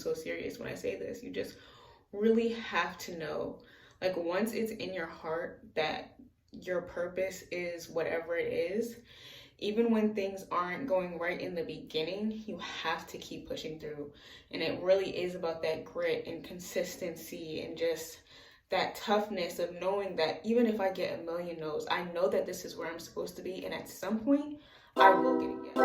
so serious when I say this. You just really have to know, like, once it's in your heart that your purpose is whatever it is, even when things aren't going right in the beginning, you have to keep pushing through. And it really is about that grit and consistency and just that toughness of knowing that even if I get a million no's, I know that this is where I'm supposed to be, and at some point I will get it.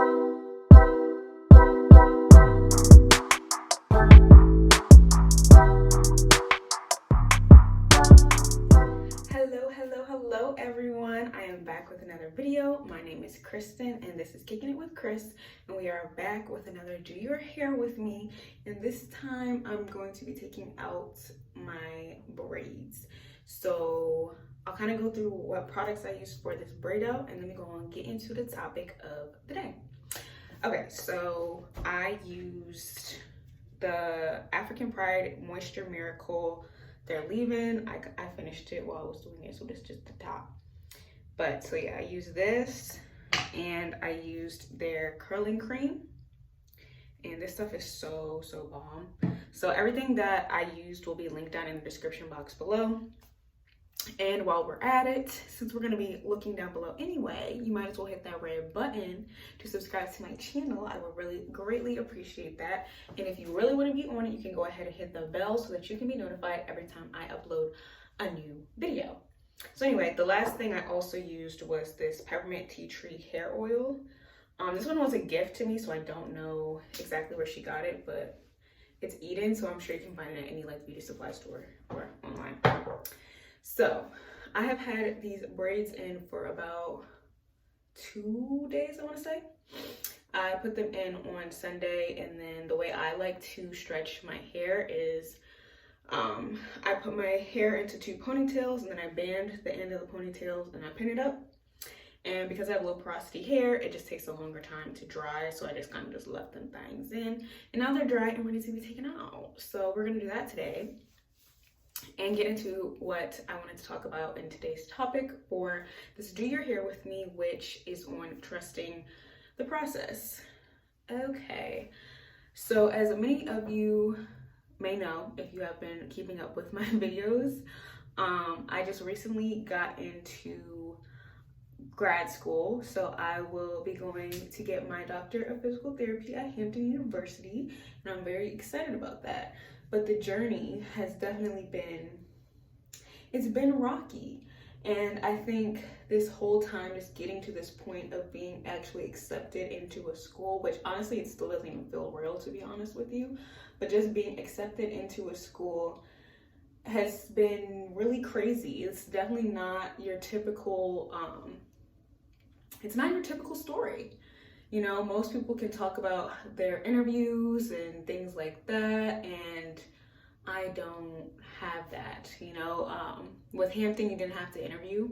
Hello everyone, I am back with another video. My name is Khristin and this is Kicking It with Chris, and we are back with another Do Your Hair with Me, and this time I'm going to be taking out my braids. So I'll kind of go through what products I use for this braid out, and then we go on and get into the topic of the day. Okay, so I used the African Pride Moisture Miracle. They're leaving. I finished it while I was doing it, so this is just the top. But so yeah, I used this, and I used their curling cream, and this stuff is so bomb. So everything that I used will be linked down in the description box below. And while we're at it, since we're going to be looking down below anyway, you might as well hit that red button to subscribe to my channel. I would really greatly appreciate that. And if you really want to be on it, you can go ahead and hit the bell so that you can be notified every time I upload a new video. So anyway, the last thing I also used was this peppermint tea tree hair oil. This one was a gift to me, so I don't know exactly where she got it, but it's Eden, so I'm sure you can find it at any like beauty supply store or online. So I have had these braids in for about 2 days, I want to say. I put them in on Sunday, and then the way I like to stretch my hair is I put my hair into 2 ponytails, and then I band the end of the ponytails and I pin it up. And because I have low porosity hair, it just takes a longer time to dry, so I just kind of just left them things in, and now they're dry and ready to be taken out. So we're gonna do that today and get into what I wanted to talk about in today's topic for this Do Your Hair with Me, which is on trusting the process. Okay, so as many of you may know, if you have been keeping up with my videos, I just recently got into grad school, so I will be going to get my Doctor of Physical Therapy at Hampton University, and I'm very excited about that. But the journey has definitely been rocky. And I think this whole time just getting to this point of being actually accepted into a school, which honestly it still doesn't even feel real, to be honest with you, but just being accepted into a school has been really crazy. It's definitely not your typical, it's not your typical story. You know, most people can talk about their interviews and things like that, and I don't have that. You know, with Hampton, you didn't have to interview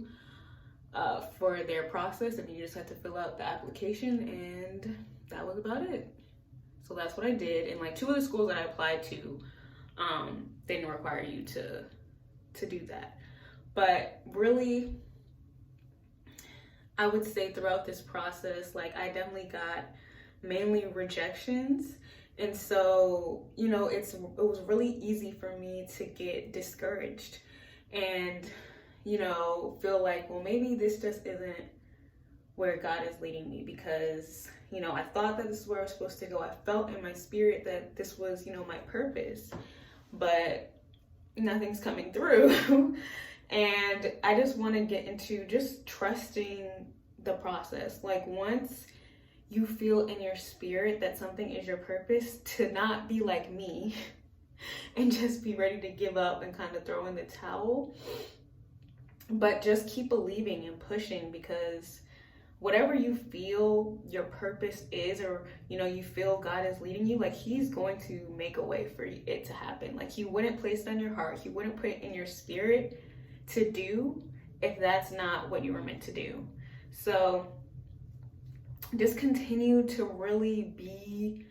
for their process, and you just had to fill out the application, and that was about it. So that's what I did. And like 2 of the schools that I applied to, they didn't require you to do that. But really, I would say throughout this process, like I definitely got mainly rejections. And so, you know, it was really easy for me to get discouraged and, you know, feel like, well, maybe this just isn't where God is leading me, because, you know, I thought that this is where I was supposed to go. I felt in my spirit that this was, you know, my purpose, but nothing's coming through. And I just want to get into just trusting the process. Like once you feel in your spirit that something is your purpose, to not be like me and just be ready to give up and kind of throw in the towel, but just keep believing and pushing, because whatever you feel your purpose is, or you know, you feel God is leading you, like he's going to make a way for it to happen. Like he wouldn't place it on your heart, he wouldn't put it in your spirit to do if that's not what you were meant to do. So just continue to really be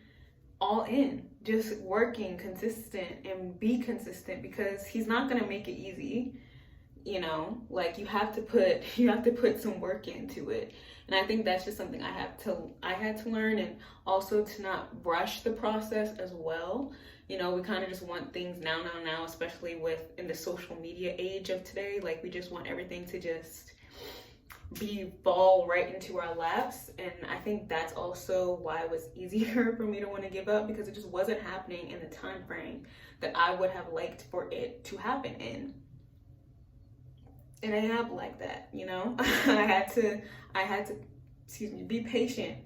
all in, just working consistent and be consistent, because he's not going to make it easy. You know, like you have to put some work into it. And I think that's just something I had to learn, and also to not rush the process as well, You know, we kind of just want things now, especially in the social media age of today. Like, we just want everything to just fall right into our laps. And I think that's also why it was easier for me to want to give up, because it just wasn't happening in the time frame that I would have liked for it to happen in. And I have like that, you know. I had to be patient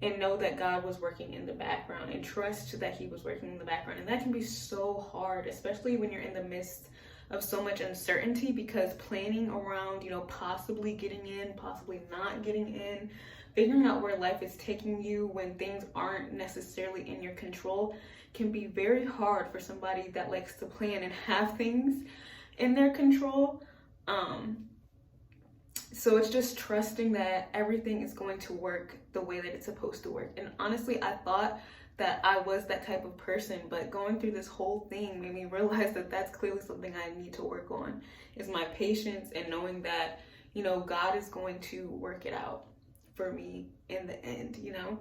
and know that God was working in the background, and trust that he was working in the background. And that can be so hard, especially when you're in the midst of so much uncertainty, because planning around, you know, possibly getting in, possibly not getting in, figuring out where life is taking you when things aren't necessarily in your control can be very hard for somebody that likes to plan and have things in their control. So it's just trusting that everything is going to work the way that it's supposed to work. And honestly, I thought that I was that type of person, but going through this whole thing made me realize that that's clearly something I need to work on, is my patience and knowing that, you know, God is going to work it out for me in the end, you know.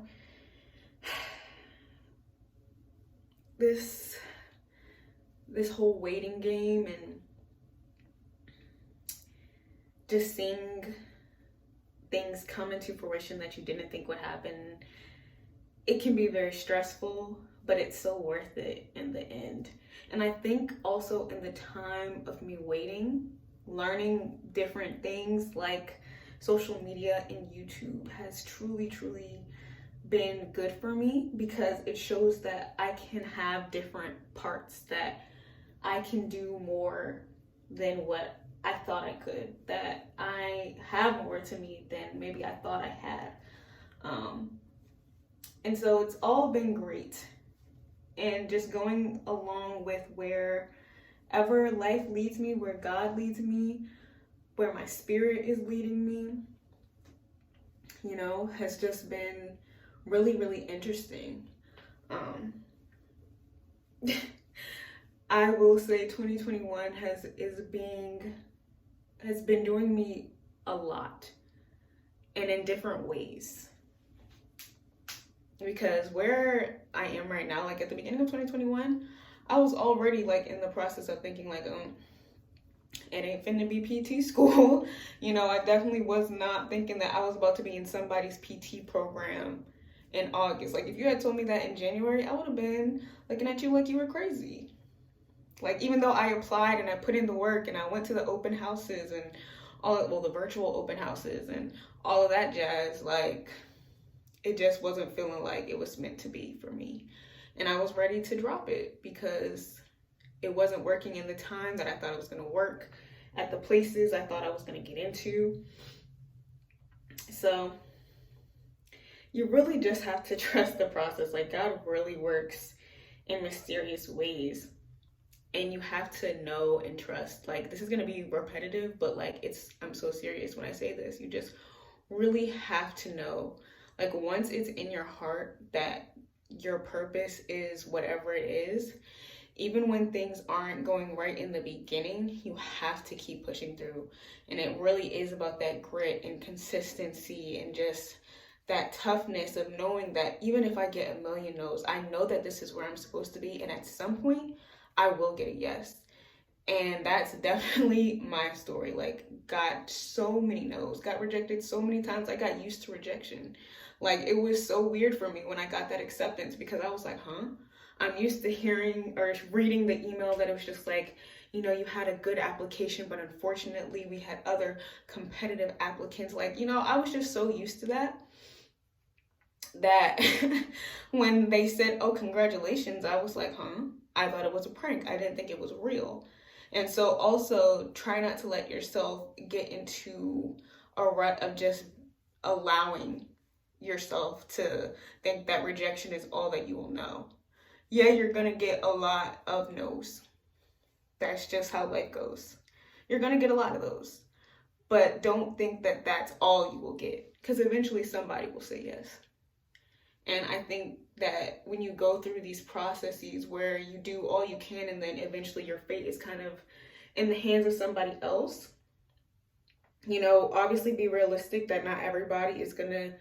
This whole waiting game and just seeing things come into fruition that you didn't think would happen, it can be very stressful, but it's so worth it in the end. And I think also in the time of me waiting, learning different things like social media and YouTube has truly been good for me, because it shows that I can have different parts, that I can do more than what I thought I could, that I have more to me than maybe I thought I had. And so it's all been great. And just going along with wherever life leads me, where God leads me, where my spirit is leading me, you know, has just been really interesting. I will say 2021 has been doing me a lot, and in different ways. Because where I am right now, like at the beginning of 2021, I was already like in the process of thinking like, it ain't finna be PT school. You know, I definitely was not thinking that I was about to be in somebody's PT program in August. Like, if you had told me that in January, I would have been looking at you like you were crazy. Like, even though I applied and I put in the work and I went to the open houses and the virtual open houses and all of that jazz, like, it just wasn't feeling like it was meant to be for me. And I was ready to drop it because it wasn't working in the time that I thought it was going to work, at the places I thought I was going to get into. So you really just have to trust the process. Like, God really works in mysterious ways. And you have to know and trust. Like, this is going to be repetitive, but like, I'm so serious when I say this. You just really have to know. Like, once it's in your heart that your purpose is whatever it is, even when things aren't going right in the beginning, you have to keep pushing through. And it really is about that grit and consistency and just that toughness of knowing that even if I get a million no's, I know that this is where I'm supposed to be. And at some point, I will get a yes. And that's definitely my story. Like, got so many no's, got rejected so many times. I got used to rejection. Like, it was so weird for me when I got that acceptance, because I was like, I'm used to hearing or reading the email that it was just like, you know, you had a good application, but unfortunately we had other competitive applicants. Like, you know, I was just so used to that when they said, oh, congratulations, I was like, I thought it was a prank. I didn't think it was real. And so also try not to let yourself get into a rut of just allowing yourself to think that rejection is all that you will know. Yeah, you're going to get a lot of no's. That's just how life goes. You're going to get a lot of those. But don't think that that's all you will get, because eventually somebody will say yes. And I think that when you go through these processes where you do all you can and then eventually your fate is kind of in the hands of somebody else, you know, obviously be realistic that not everybody is going to,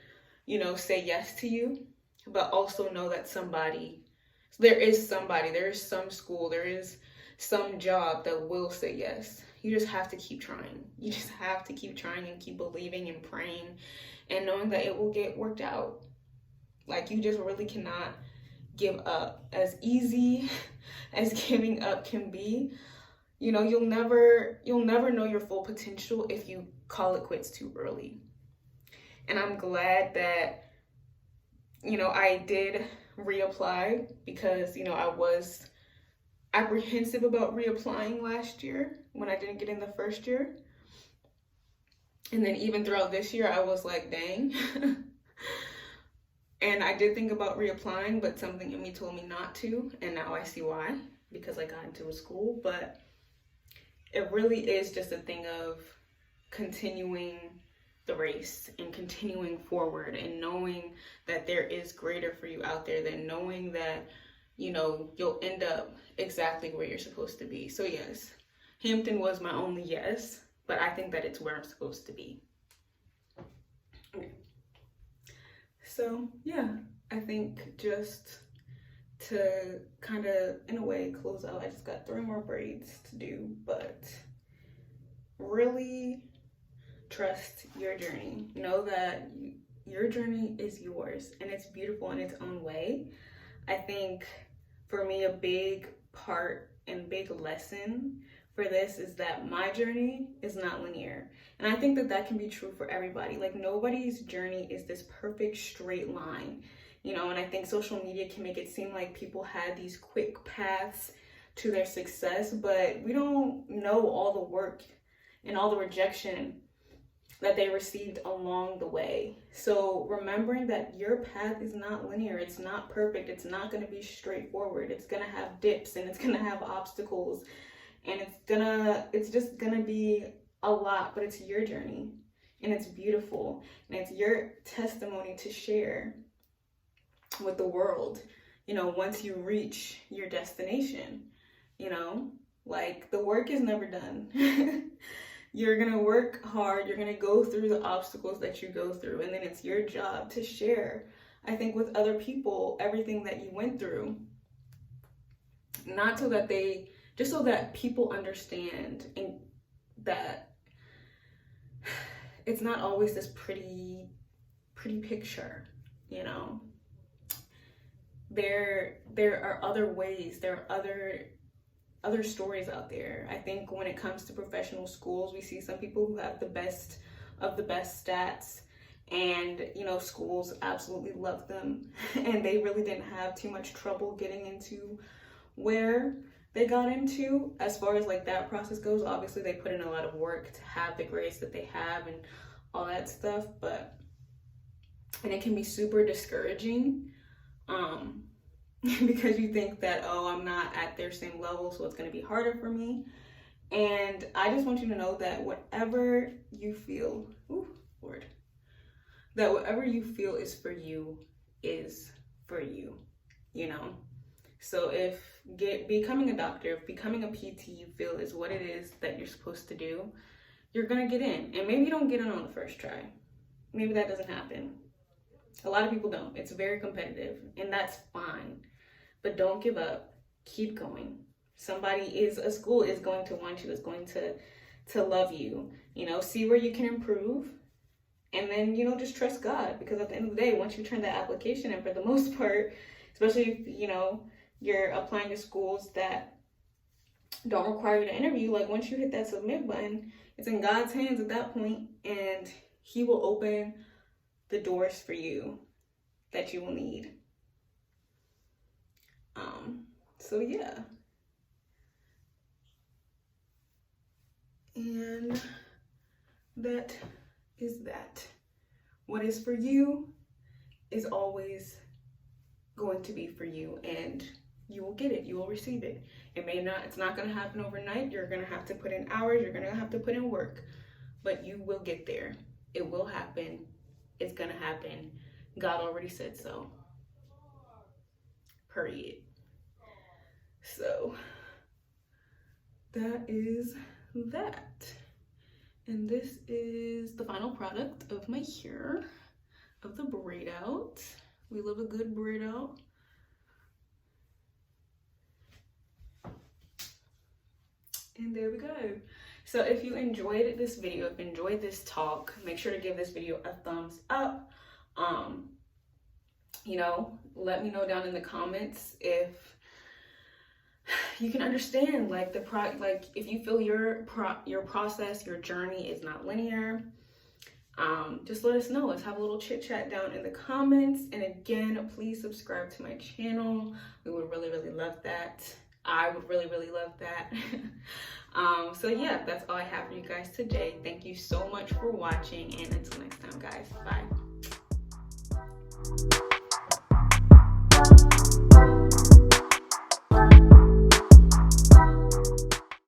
you know, say yes to you, but also know that somebody So there is somebody, there is some school, there is some job that will say yes. You just have to keep trying. You just have to keep trying and keep believing and praying and knowing that it will get worked out. Like, you just really cannot give up. As easy as giving up can be, you know, you'll never know your full potential if you call it quits too early. And I'm glad that, you know, I did reapply, because, you know, I was apprehensive about reapplying last year when I didn't get in the first year. And then even throughout this year, I was like, dang. And I did think about reapplying, but something in me told me not to. And now I see why, because I got into a school. But it really is just a thing of continuing the race and continuing forward and knowing that there is greater for you out there, than knowing that, you know, you'll end up exactly where you're supposed to be. So yes, Hampton was my only yes, but I think that it's where I'm supposed to be. Okay. So yeah, I think just to kind of, in a way, close out, I just got 3 more braids to do, but really trust your journey. Know that your journey is yours and it's beautiful in its own way. I think for me, a big part and big lesson for this is that my journey is not linear. And I think that that can be true for everybody. Like, nobody's journey is this perfect straight line, you know, and I think social media can make it seem like people had these quick paths to their success, but we don't know all the work and all the rejection that they received along the way. So remembering that your path is not linear, it's not perfect, it's not going to be straightforward. It's going to have dips and it's going to have obstacles, and it's just going to be a lot, but it's your journey and it's beautiful and it's your testimony to share with the world, you know, once you reach your destination. You know, like, the work is never done. You're going to work hard. You're going to go through the obstacles that you go through. And then it's your job to share, I think, with other people, everything that you went through. Not so that just so that people understand, and that it's not always this pretty picture, you know. There are other ways, there are other stories out there. I think when it comes to professional schools, we see some people who have the best of the best stats, and, you know, schools absolutely love them and they really didn't have too much trouble getting into where they got into. As far as like that process goes, obviously they put in a lot of work to have the grades that they have and all that stuff, and it can be super discouraging, because you think that, oh, I'm not at their same level, so it's going to be harder for me. And I just want you to know that whatever you feel, that whatever you feel is for you, you know. So if becoming a doctor, if becoming a PT you feel is what it is that you're supposed to do, you're going to get in. And maybe you don't get in on the first try. Maybe that doesn't happen. A lot of people don't. It's very competitive, and that's fine. But don't give up. Keep going. A school is going to want you, is going to love you. You know, see where you can improve, and then, you know, just trust God, because at the end of the day, once you turn that application in, for the most part, especially if, you know, you're applying to schools that don't require you to interview, like, once you hit that submit button, it's in God's hands at that point, and He will open the doors for you that you will need. So yeah. And that is that. What is for you is always going to be for you, and you will get it. You will receive it. It's not going to happen overnight. You're going to have to put in hours. You're going to have to put in work, but you will get there. It will happen. It's going to happen. God already said so. Period. So that is that. And this is the final product of my hair, of the braid out. We love a good braid out. And there we go. So if you enjoyed this video, if you enjoyed this talk, make sure to give this video a thumbs up. You know, let me know down in the comments if you can understand, like, if you feel your process, your journey is not linear. Just let us know. Let's have a little chit chat down in the comments. And again, please subscribe to my channel. We would really, really love that. I would really, really love that. So yeah, that's all I have for you guys today. Thank you so much for watching, and until next time, guys, bye.